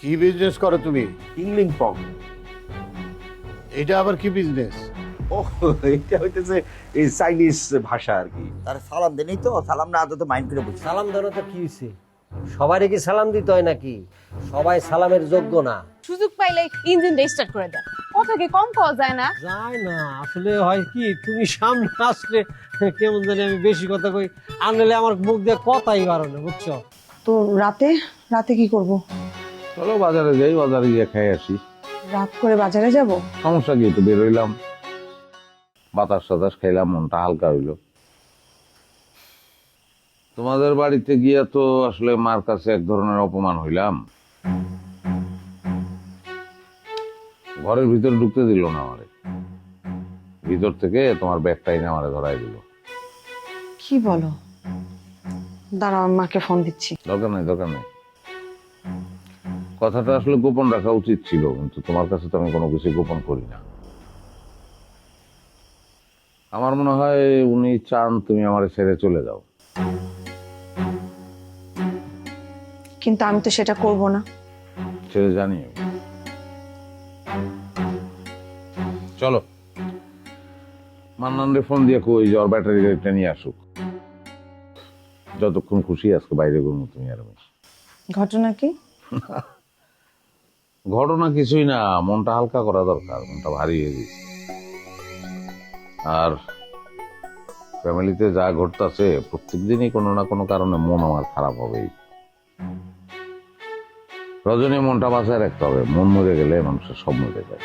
কি বিজনেস করো তুমি? ইংলিং পং। এটা আবার কি বিজনেস? ও, এটা হইতেছে এই চাইনিজ ভাষা আর কি। তার সালাম দেনই তো, সালাম না আদতে মাইন্ড করে বুঝি। সালাম দেওয়া তো কি হয়েছে? সবারই কি সালাম দিতে হয় নাকি? সবাই সালামের যোগ্য না। সুযোগ পাইলে ইঞ্জিনটা স্টার্ট করে দেন, কথা কি কম পাওয়া যায় না? যায় না, আসলে হয় কি, তুমি সামনে আসলে কেমন জানি আমি বেশি কথা কই, আনলে আমার মুখ দিয়ে কথাই বাড়ো না, বুঝছো? তো রাতে রাতে কি করব? চলো বাজারে যাই, বাজারে গিয়ে খাই আসি। রাত করে বাজারে যাব? সমস্যা কি, একটু বেরোইলাম, বাতাস টাতাস খাইলাম, মনটা হালকা হইলো। তোমাদের বাড়িতে গিয়া তো আসলে মার কাছে এক ধরনের অপমান হইলাম। ঘরের ভিতরে ঢুকতে দিল না আমারে, ভিতর থেকে তোমার ব্যাগটা এনে আমারে ধরাই দিল। কি বলো? দাঁড়াও, আমি মাকে ফোন দিচ্ছি। দরকার নাই, দরকার নাই। কথাটা আসলে গোপন রাখা উচিত ছিল, কিন্তু তোমার কাছে তো আমি কোনো কিছু গোপন করি না। আমার মনে হয় উনি চান তুমি আমার ছেড়ে চলে যাও। কিন্তু আমি তো সেটা করব না। ছেড়ে জানি আমি। চলো, মান্নানরে ফোন দিয়ে কই যে ওর ব্যাটারি গাড়িটা নিয়ে আসুক। যতক্ষণ খুশি আজকে বাইরে ঘুরবো তুমি আর আমি। ঘটনা কি? ঘটনা কিছুই না, মনটা হালকা করা দরকার, মনটা ভারী হয়ে গেছে। আর ফ্যামিলিতে যা ঘটতেছে প্রত্যেকদিনই কোনো না কোনো কারণে মন আমার খারাপ হবেই। রজনী মনটা বাঁচায় রাখতে হবে, মন মরে গেলে মানুষের সব মরে যায়।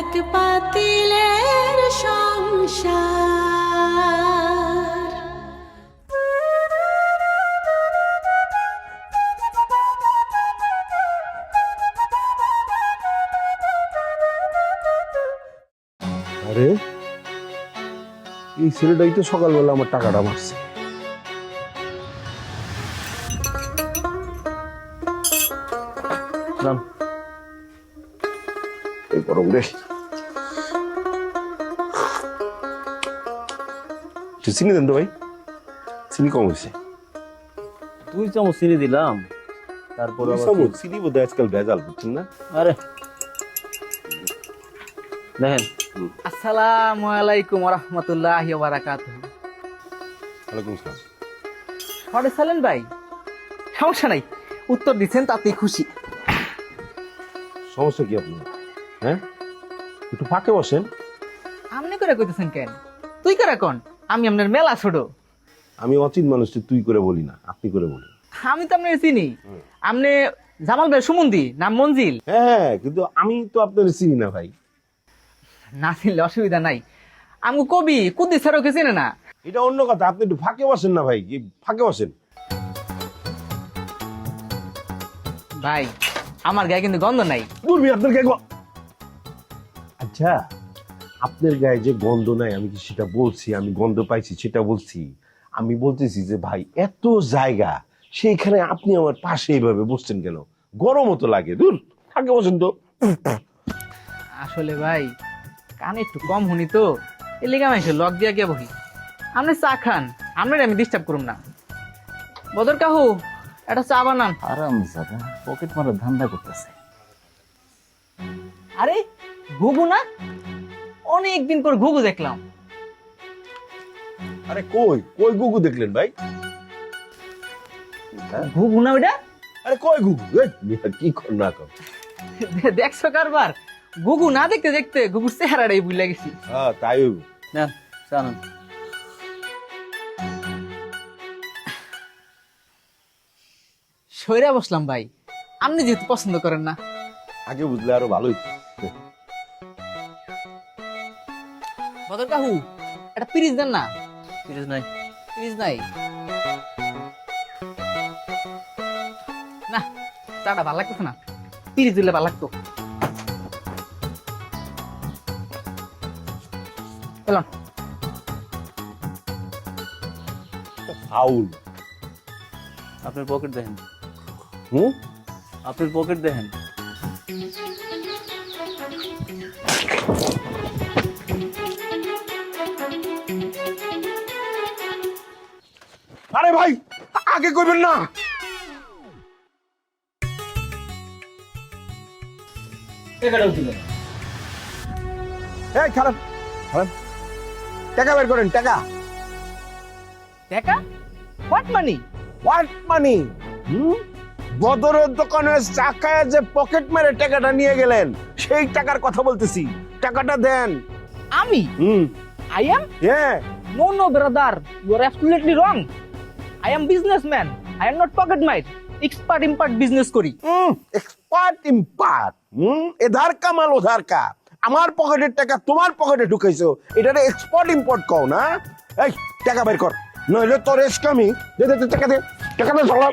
এক পাতিলের সংসার, আরে এই ছেলেটাই তো সকালবেলা আমার টাকাটা মারছে। নাম এই গরম রে, একটু চিনি দেন তো ভাই, চিনি কম হয়েছে। 2 চামচ চিনি দিলাম, তারপর চিনি বোধ হয় আজকাল ভেজাল, বুঝছেন না? আরে দেখেন। আসসালামু আলাইকুম ওয়া রাহমাতুল্লাহি ওয়া বারাকাতুহু। ওয়ালাইকুম আসসালাম। সরে সালেন ভাই, সমস্যা নাই, উত্তর দিচ্ছেন তাতেই খুশি। সমস্যা কি আপনার? হ্যাঁ, একটু ফাঁকে বসেন। আপনি করে কইতেছেন কেন? তুই করে কোন? আমি আপনার মেলা ছোট। আমি অচিন মানুষটি তুই করে বলি না, আপনি করে বলি। আমি তো আপনার চিনি। আপনি জামাল ভাই সুমন্দি, নাম মঞ্জিল। হ্যাঁ, কিন্তু আমি তো আপনার চিনি না ভাই। না চিনলে অসুবিধা নাই। আমি কবি কুদ্দি স্যারও কে চিনে না। এটা অন্য কথা, আপনি একটু ফাঁকে বসেন না ভাই, ফাঁকে বসেন। ভাই আমার গায়ে কিন্তু গন্ধ নাই। বলবি আপনার গায়ে আচ্ছা, আপনার গায়ে যে গন্ধ নাই আমি কি সেটা বলছি? আমি গন্ধ পাইছি সেটা বলছি? আমি বলতেছি যে ভাই এত জায়গা, সেইখানে আপনি আমার পাশে এইভাবে বসছেন কেন? গরমও তো লাগে, দূর ফাঁকে বসেন তো। আসলে ভাই কানে একটু কম শুনি তো, এর লেগে আমি এসে লক দিয়া গিয়ে বহি। আপনি চা খান, আপনার আমি ডিস্টার্ব করুন না। বদর কাহু একটা চা বানান। আরাম জায়গা পকেট মারার ধান্দা করতেছে। আরে ঘুঘু না, অনেকদিন পর ঘুঘু দেখলাম। আরে কই কই গুগু দেখলেন ভাই? ঘুঘু না ওইটা? আরে কই গুগু? কি কর না কর। দেখছো কারবার? ঘুঘু না দেখতে দেখতে ঘুঘুর চেহারাটাই ভুলে গেছি। হ্যাঁ তাই হইব। নেন জানান। সইরা বসলাম ভাই, আপনি যেহেতু পছন্দ করেন না। আগে বুঝলে আরো ভালো হইতো। বদর কাহু একটা পিরিজ দেন না। পিরিজ নাই। পিরিজ নাই না, চাটা ভালো লাগতেছে না, পিরিজ দিলে ভালো লাগতো। এলাম। ফাউল। আপনার পকেট দেখেন। হুম, আপনার পকেট দেখেন। আরে ভাই আগে কইবেন না। এই খারাপ খারাপ টাকা বের করেন টাকা। টাকা? What money? হোয়াট মানি? বদরের দোকানে চাকায় যে পকেট মেরে টাকাটা নিয়ে গেলেন সেই টাকার কথা বলতেছি, টাকাটা দেন। আমি? I am? হ্যাঁ No, brother. You are absolutely wrong. I am businessman. I am not pocket mate. Expert import business করি। Expert import. এধার কা মাল ওধার কা। আমার পকেটের টাকা তোমার পকেটে ঢুকাইছো, এটারে এক্সপোর্ট ইম্পোর্ট কও না? এই টাকা বের কর, নইলে তোর এসকামি। দে টাকা দে, টাকা দে সরলা,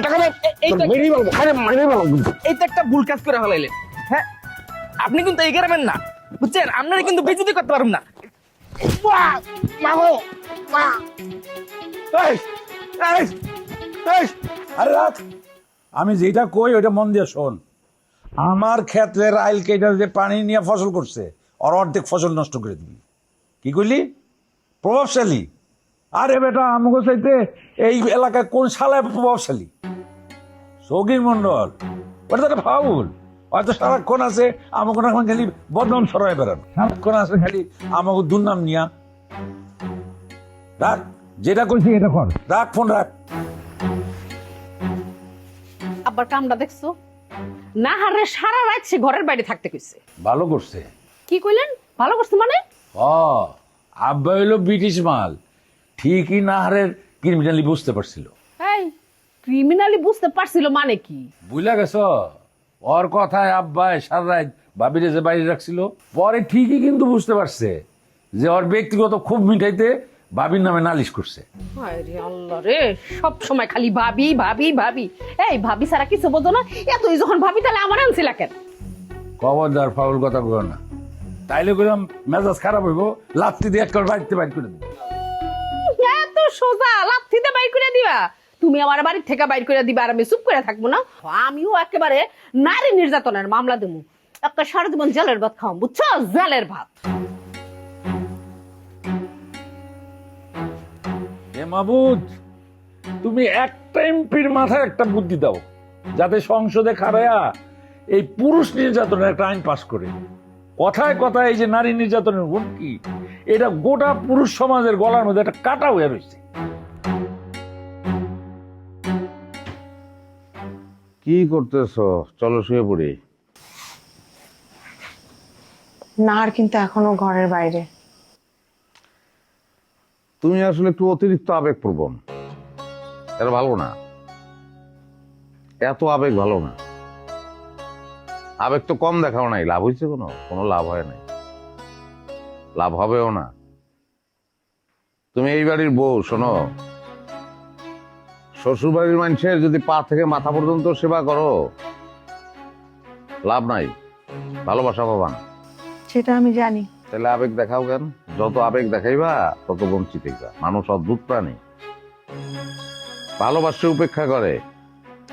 টাকা দে। তোর মেরি বলবো, আরে মেরি বলবো। এই তো একটা ভুল কাজ করে ফেলাইলেন। হ্যাঁ, আপনি কিন্তু এই গ্রামের না, বুঝছেন? আপনারা কিন্তু বেইজ্জতি করতে পারবেন না। আরে রাখ, আমি যেটা কই ওইটা মন দিয়ে শোন। আমার ক্ষেত্রে রাইল কেটা যে পানি নিয়ে ফসল করছে আর অর্ধেক ফসল নষ্ট করে দিবি। কি করলি? প্রভাবশালী? আরে বেটা আমাকে চাইতে এই এলাকায় কোন শালায় প্রভাবশালী? সৌগির মন্ডল, ওটা তো একটা ফাউল। হয়তো সারাক্ষণ আছে আমাকে এখন খালি বদনাম ছড়ায় বেড়ান, সারাক্ষণ আছে খালি আমাকে দুর্নাম নিয়া। রাখ, যেটা করছি এটা কর, রাখ ফোন রাখ। আবার কামটা দেখছো না হারে সারা রাত সে ঘরের বাইরে থাকতে কইছে। ভালো করছে। কি কইলেন ভালো করছে মানে? আব্বা হইলো ব্রিটিশ মাল, ঠিকই নাহারের ক্রিমিনালি বুঝতে পারছিল। এই ক্রিমিনালি বুঝতে পারছিল মানে কি? বুঝলা গেছ? ওর কথায় আব্বাই সারা রাত ভাবিরে যে বাইরে রাখছিল, পরে ঠিকই কিন্তু বুঝতে পারছে যে ওর ব্যক্তিগত খুব মিটাইতে ভাবির নামে নালিশ করছে। আরে আল্লাহ রে, সব সময় খালি ভাবি ভাবি ভাবি। এই ভাবি সারা কিছু বোঝো না? এতই যখন ভাবি তাহলে আমার আনছিলা কেন? খবরদার ফাউল কথা কর না, তাইলে কইলাম মেজাজ খারাপ হইব, লাত্তি দিয়ে একটা বাড়িতে বাইর করে দিবি। এত সোজা লাথিতে বাইর করে দিবা? তুমি আমার বাড়ি থেকে বাইর করে দিবা আর আমি চুপ করে থাকবো না? আমিও একেবারে নারী নির্যাতনের মামলা দেবো, একটা সারা জীবন জেলের ভাত খাওয়াম, বুঝছো? জেলের ভাত। এ মাহবুদ, তুমি একটা এমপির মাথায় একটা বুদ্ধি দাও, যাতে সংসদে খাড়ায়া এই পুরুষ নির্যাতনের একটা আইন পাশ করে। কথায় কথায় এই যে নারী নির্যাতনের হুমকি, এটা গোটা পুরুষ সমাজের গলার মধ্যে একটা কাটা হয়ে রয়েছে। কি করতেছো? চলো শুয়ে পড়ি। নাহার কিন্তু এখনো ঘরের বাইরে। তুমি আসলে একটু অতিরিক্ত আবেগপ্রবণ, এটা ভালো না। এত আবেগ ভালো না। আবেগ তো কম দেখাও নাই, লাভ হয়েছে? কোনো লাভ হয় নাই, লাভ হবেও না। তুমি এই বাড়ির বউ, শোনো, শ্বশুর বাড়ির মানুষের যদি পা থেকে মাথা পর্যন্ত সেবা করো, লাভ নাই, ভালোবাসা পাবা না। সেটা আমি জানি। তাহলে আবেগ দেখাও কেন? যত আবেগ দেখাইবা তত বঞ্চিত হইবা। মানুষ অদ্ভুত প্রাণী, ভালোবাসে উপেক্ষা করে,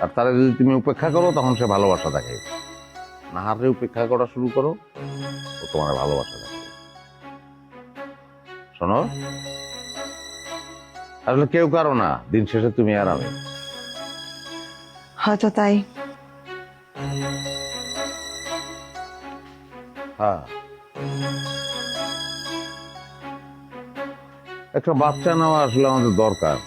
আর তারা যদি তুমি উপেক্ষা করো তখন সে ভালোবাসা দেখাইবে। নাহারে উপেক্ষা করা শুরু করো, ও তোমার ভালোবাসা দেখাবে। শোনো, আসলে কেউ কারো না, দিন শেষে তুমি আর আমি। হয়তো তাই। হ্যাঁ, একটা বাচ্চা নেওয়া আসলে আমাদের দরকার।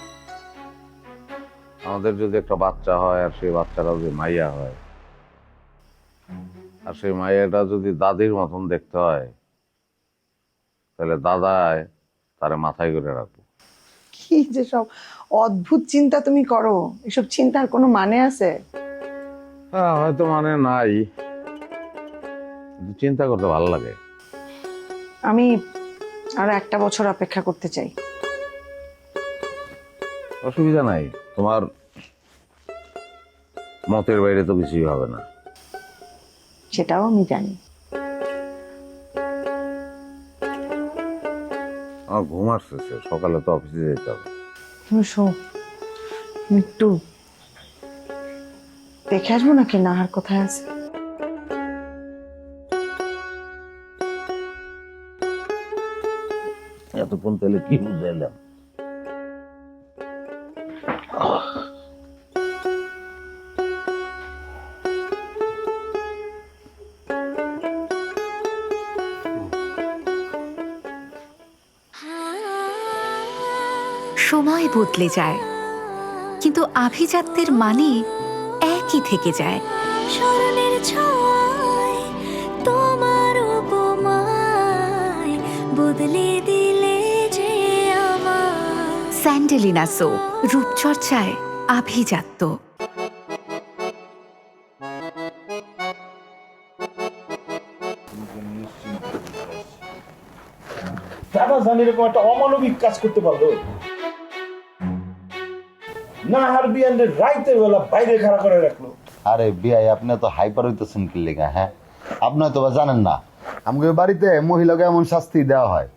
আমাদের যদি একটা বাচ্চা হয় আর সেই বাচ্চাটা যদি মাইয়া হয়, আর সেই মাইয়াটা যদি দাদির মতন দেখতে হয়, তাহলে দাদায় তারে মাথায় করে রাখবো। কি যে সব অদ্ভুত চিন্তা তুমি করো, এসব চিন্তার কোনো মানে আছে? হ্যাঁ, হয়তো মানে নাই, কিন্তু চিন্তা করতে ভালো লাগে। আমি আরো একটা বছর অপেক্ষা করতে চাই। অসুবিধা নাই, তোমার মতের বাইরে তো কিছুই হবে না। সেটাও আমি জানি। আমার ঘুম আসতেছে, সকালে তো অফিসে যেতে হবে। তুমি শো, আমি একটু দেখে আসবো নাকি নাহার কোথায় আছে। এতক্ষণ তাহলে কি বুঝাইলাম? সময় বদলে যায়, কিন্তু আভিজাত্যের মানে একই থেকে যায়। স্মরণের ছোঁয়ায় তোমার উপমায় বদলে দিলে যে আমার। স্যান্ডেলিনা সো, রূপচর্চায় আভিজাত্য। দাদা জানি এরকম একটা অমানবিক কাজ করতে পারলো? না হার বিয়ান্ডে রাইতের বেলা বাইরে খাড়া করে রাখলো। আরে বিয়াই, আপনি তো হাইপার হইতেছেন কি লেগা? হ্যাঁ, আপনি হয়তো বা জানেন না, আমাদের বাড়িতে মহিলাকে এমন শাস্তি দেওয়া হয়।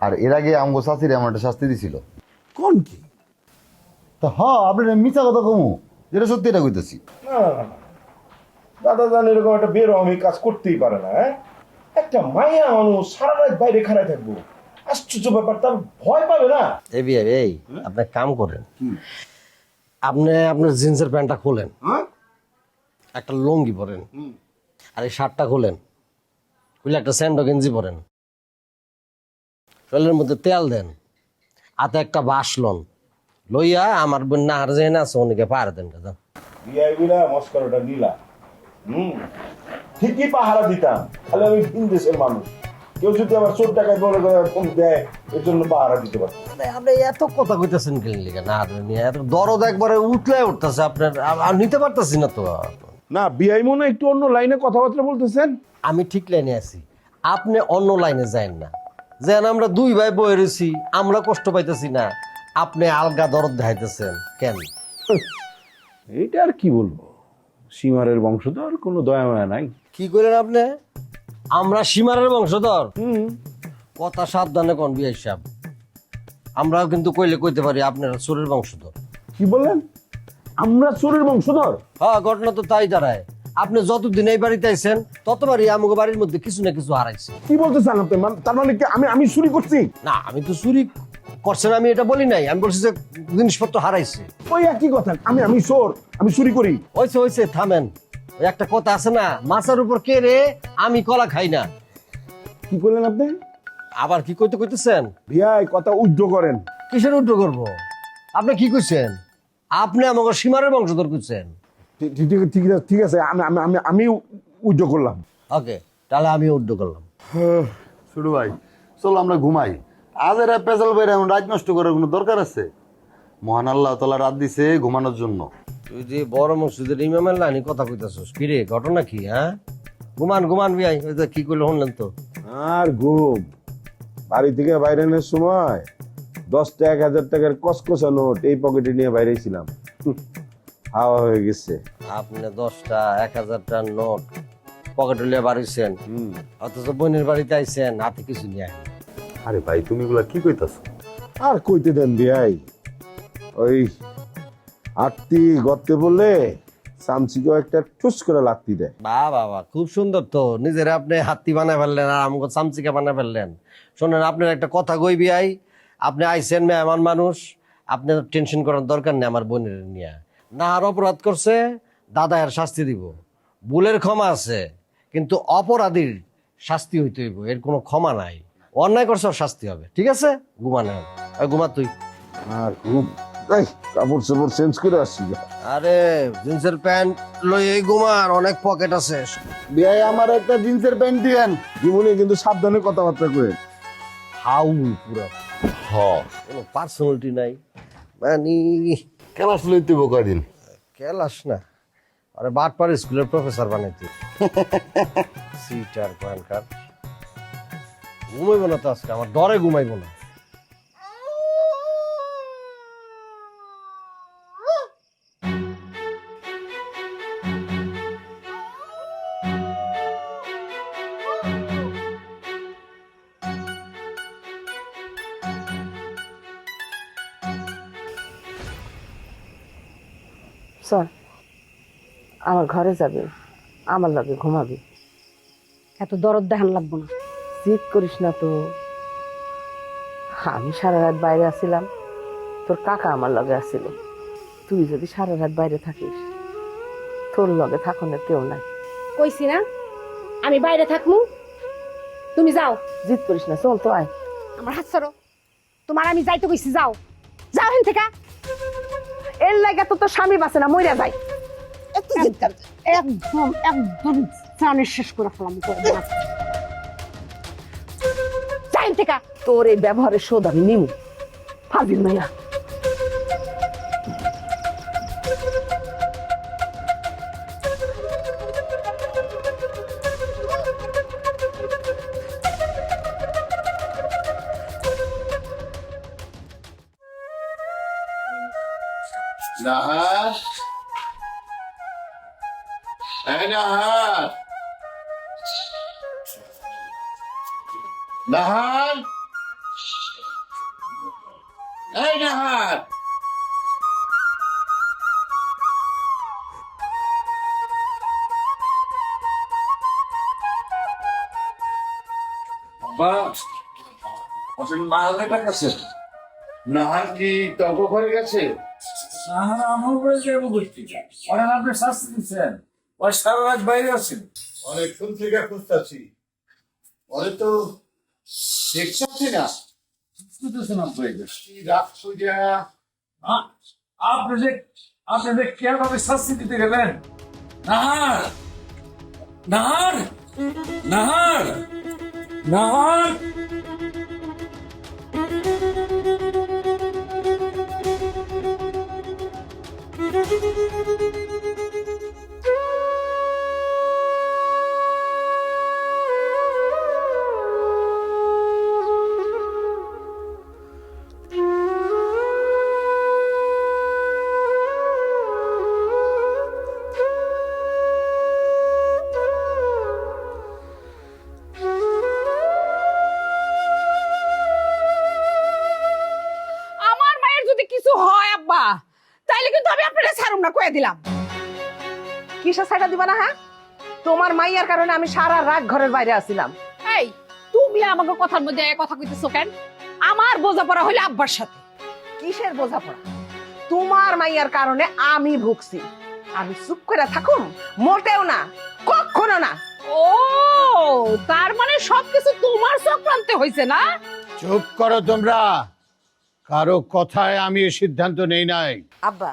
আর এর আগে আমগো শাস্তির এমন একটা শাস্তি দিছিল। কোন কি? তো আপনি মিথ্যা কথা কমু, যেটা সত্যি এটা কইতেছি। না না না, দাদা জানি এরকম একটা বেরহমি কাজ করতেই পারে না। হ্যাঁ, একটা মাইয়া মানুষ সারা রাত বাইরে খাড়ায় থাকবো, আশ্চর্য ব্যাপার। তার ভয় পাবে না? এই আপনি কাম করেন, আপনি আপনার জিন্সের প্যান্টটা খোলেন, একটা লুঙ্গি পরেন, আর এই শার্টটা খোলেন, খুলে একটা স্যান্ডো গেঞ্জি পরেন, শরীরের মধ্যে তেল দেন, হাতে একটা বাঁশ লন, লইয়া আমার বোন না হার যায় না সোনিকে পাহাড় দেন। বিয়াই বিলা মস্করটা নীলা। ঠিকই পাহারা দিতাম, তাহলে আমি ভিন দেশের মানুষ। কেউ যদি আমার চোর টাকায় বলে ফোন দেয়, এর জন্য পাহারা দিতে পারত। আপনি এত কথা কইতেছেন ক্লিনিকে না নিয়ে, এত দরদ একবারে উঠলে উঠতেছে আপনার, আর নিতে পারতেছি না তো। না, বিআই মনে একটু অন্য লাইনে কথাবার্তা বলতেছেন। আমি ঠিক লাইনে আছি, আপনি অন্য লাইনে যান না। যেন আমরা দুই ভাই বয়ে রয়েছি, আমরা কষ্ট পাইতেছি না, আপনি আলগা দরদ দেখাইতেছেন কেন? এইটা আর কি বলবো, সীমারের বংশধর, কোনো দয়া মায়া নাই। কি করেন আপনি? আমরা সীমারের বংশধর? কথা সাবধানে কোন বিআই সাহেব, আমরাও কিন্তু কইলে কইতে পারি আপনারা চোরের বংশধর। কি বললেন? আমরা চোরের বংশধর? হ্যাঁ, ঘটনা তো তাই দাঁড়ায়। আপনি যতদিন এই বাড়িতে আইছেন ততবারই আমাকে বাড়ির মধ্যে কিছু না কিছু হারাইছে। কি বলতে চান আপনি? তার মানে কি আমি চুরি করছি? না, আমি তো চুরি করছেন আমি এটা বলি নাই, আমি বলছি যে জিনিসপত্র হারাইছে। ওই একই কথা, আমি চোর, আমি চুরি করি। হইছে থামেন। ওই একটা কথা আছে না, মাছের উপর কে রে, আমি কলা খাই না। কি করলেন আপনি? আবার কি কইতেছেন? ভিয়াই কথা উদ্যোগ করেন। কিসের উদ্যোগ করবো? আপনি কি কইছেন? আপনি আমাকে সীমারের বংশধর কইছেন। ঠিক আছে, আমি উদ্যোগ করলাম। ওকে, তাহলে আমি উদ্যোগ করলাম। ছোট ভাই, চলো আমরা ঘুমাই। আজ এরা পেছাল বাইরে এমন রাত নষ্ট করার কোনো দরকার আছে? মহান আল্লাহ তাআলা রাত দিছে ঘুমানোর জন্য। তুই যে বড় মসজিদের ইমামের লাইনে কথা কইতাছস, কি রে ঘটনা কি? হ্যাঁ, ঘুমান বিয়াই, ওই যে কি কইলো শুনলেন তো? আর ঘুম, বাড়ি থেকে বাইরে আনার সময় 10টা 1000 টাকার কসকসা নোট এই পকেটে নিয়ে বাইরে ছিলাম, হাওয়া হয়ে গেছে। আপনি 10টা 1000টা নোট পকেটে লিয়ে বাড়িছেন, অথচ বোনের বাড়িতে আইছেন হাতে কিছু নিয়ে আইন। আরে ভাই, তুমি এগুলা কি কইতাছ? আর কইতে দেন বিয়াই, ওই আটটি গর্তে বললে সামসিকেও একটা ঠুস করে লাগতি দেয়। বাবা খুব সুন্দর তো, নিজের আপনি হাতি বানায় ফেললেন আর আমাকে চামচিকা বানায় ফেললেন। শোনেন, আপনার একটা কথা কই বিয়াই, আপনি আইছেন মেহমান মানুষ, আপনার টেনশন করার দরকার নেই আমার বোনের নিয়ে। না আর অপরাধ করছে, দাদা এর শাস্তি দিব। ভুলের ক্ষমা আছে, কিন্তু অপরাধীর শাস্তি হইতে হইব, এর কোনো ক্ষমা নাই। অন্যায় করছে শাস্তি হবে, ঠিক আছে? ঘুমানো, ঘুমা তুই। আর ঘুম, কাপড় চাপড় চেঞ্জ করে আসছি। আরে জিন্সের প্যান্ট লই এই ঘুমার, অনেক পকেট আছে। বিয়াই, আমার একটা জিন্সের প্যান্ট দিয়েন। জীবনে কিন্তু সাবধানে কথাবার্তা করেন। হাউল পুরো, কোনো পার্সোনালিটি নাই, মানে ক্লাস লইতে কয়দিন? কেলাস না, আরে বাটপার স্কুলের প্রফেসর বানাইতে। সিটার প্যান্টকার ঘুমাইব না তো আজকে, আমার ডরে ঘুমাইব না। চল আমার ঘরে যাবে, আমার লগে ঘুমাবি। এত দরদ দেখান লাগবো না। জিদ করিস না তো, আমি সারা রাত বাইরে আসছিলাম, তোর কাকা আমার লগে আসছিল। তুই যদি সারা রাত বাইরে থাকিস, তোর লগে থাকনের কেউ নাই। কইছি না আমি বাইরে থাকমু, তুমি যাও। জিদ করিস না, চল তো আয়। আমার হাত ছাড়ো, তোমার আমি যাইতে কইছি, যাও যাও থেকে এর লাগে তো তোর স্বামী বাঁচে না, মইরা যায়। একদম একদম জানের শেষ করে ফেলাম চাইন থেকে। তোর এই ব্যবহারের শোধ আমি নিমু, ফাজিল মাইয়া। নাহার, এই নাহার, নাহার, এই নাহার। নাহার কি তর্ক করে গেছে? অনেকক্ষণ থেকে খুঁজতেছি, ওরে তো দেখছি না। রাখছো যা, আপনি যে কিভাবে শাস্তি দিতে গেলেন? নাহার, নাহার, নাহার, নাহার। আমার মায়ের যদি কিছু হয় আব্বা, তাইলে কিন্তু আমি আপনারা ছাড়ুম না, কয়ে দিলাম। কিসে ছাইড়া দিবা না? হ্যাঁ, তোমার মাইয়ার কারণে আমি সারা রাত ঘরের বাইরে আছিলাম। এই তুমি আমাকে কথার মধ্যে কথা কইতেছো কেন? আমার বোঝাপড়া হইলে আব্বার সাথে। কিসের বোঝাপড়া? তোমার মাইয়ার কারণে আমি ভুগছি। আমি চুপ করে থাকুম? মোটেও না, কখনো না। ও তার মানে সবকিছু তোমার চক্রান্তে হয়েছে না? চুপ করো তোমরা, কারো কথায় আমি এ সিদ্ধান্ত নেই নাই। আব্বা,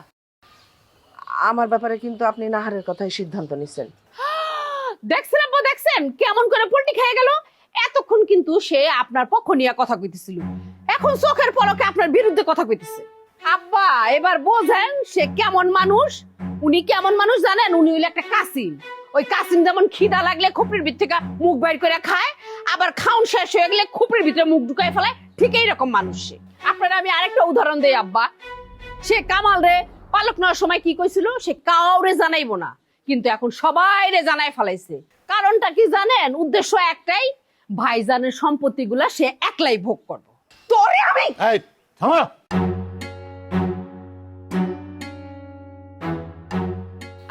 আমার ব্যাপারে কিন্তু আপনি নাহারের কথাই সিদ্ধান্ত নিছেন। দেখছেন আব্বা, দেখছেন কেমন করে পল্টি খেয়ে গেল? এতক্ষণ কিন্তু সে আপনার পক্ষ নিয়ে কথা কইতেছিল, এখন চোখের পলকে আপনার বিরুদ্ধে কথা কইতেছে। আব্বা এবার বোঝেন সে কেমন মানুষ। উনি কেমন মানুষ জানেন? উনি হইল একটা কাসিম। ওই কাসিম যেমন খিদা লাগলে খুপড়ির ভিতর থেকে মুখ বাইর করে খায়, আবার খাউন শেষ হয়ে গেলে খুপড়ির ভিতরে মুখ ঢুকায় ফেলায়, ঠিক এইরকম মানুষ সে। আপনারা আমি আরেকটা উদাহরণ দেই আব্বা। সে কামাল রে পালক নেওয়ার সময় কি কইছিল? সে কাউরে জানাইবো না, কিন্তু এখন সবাইরে জানাই ফেলাইছে। কারণটা কি জানেন? উদ্দেশ্য একটাই, ভাইজানের সম্পত্তিগুলা সে একলাই ভোগ করবো। তোরে আমি এই থামো।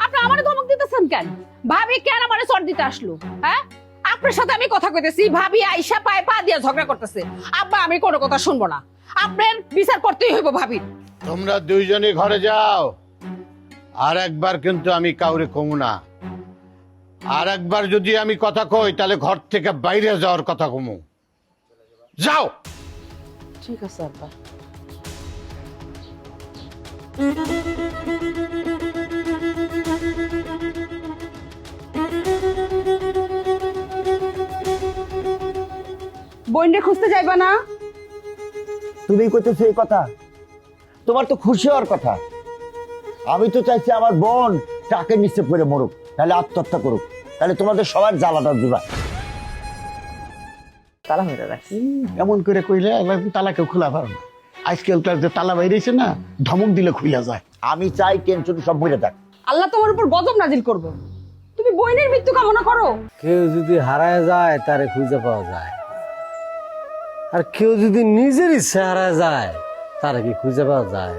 আপনি আমারে ধমক দিতেছেন কেন? ভাবি কেন আমারে চড় দিতে আসলো? হ্যাঁ, আপনার সাথে আমি কথা কইতেছি, ভাবি আইসা পায়ে পা দিয়ে ঝগড়া করতেছে। আব্বা আমি কোনো কথা শুনবো না, আপনার বিচার করতেই হইব ভাবি। তোমরা দুইজনে ঘরে যাও। আর একবার কিন্তু আমি কাউরে কমু না। আর একবার যদি আমি কথা কই তাহলে ঘর থেকে বাইরে যাওয়ার কথা কমু। যাও। ঠিক আছে আব্বা। বইন্ডে খুঁজতে যাইবা না? তুমি কইতেছো এই কথা? তোমার তো খুশি হওয়ার কথা। আমি তো চাইছি আমার বোন টাকে নিশ্চয় করে মরুক, তাহলে আত্মহত্যা করুক, তাহলে তোমাদের সবার জ্বালাটা জুড়া। তালা মেরে রাখি। এমন করে কইলে তালাকে খোলা পারো না। আজকালকার যে তালা বাইরেছে না, ধমক দিলে খুইলা যায়। আমি চাই টেনশন সব মরে যাক। আল্লাহ তোমার উপর গজব নাজিল করবে। তুমি বইনের মৃত্যু কামনা করো। কেউ যদি হারায় যায় তারে খুঁজে পাওয়া যায়, আর কেউ যদি নিজের ইচ্ছে হারায় যায় তারে কি খুঁজে পাওয়া যায়?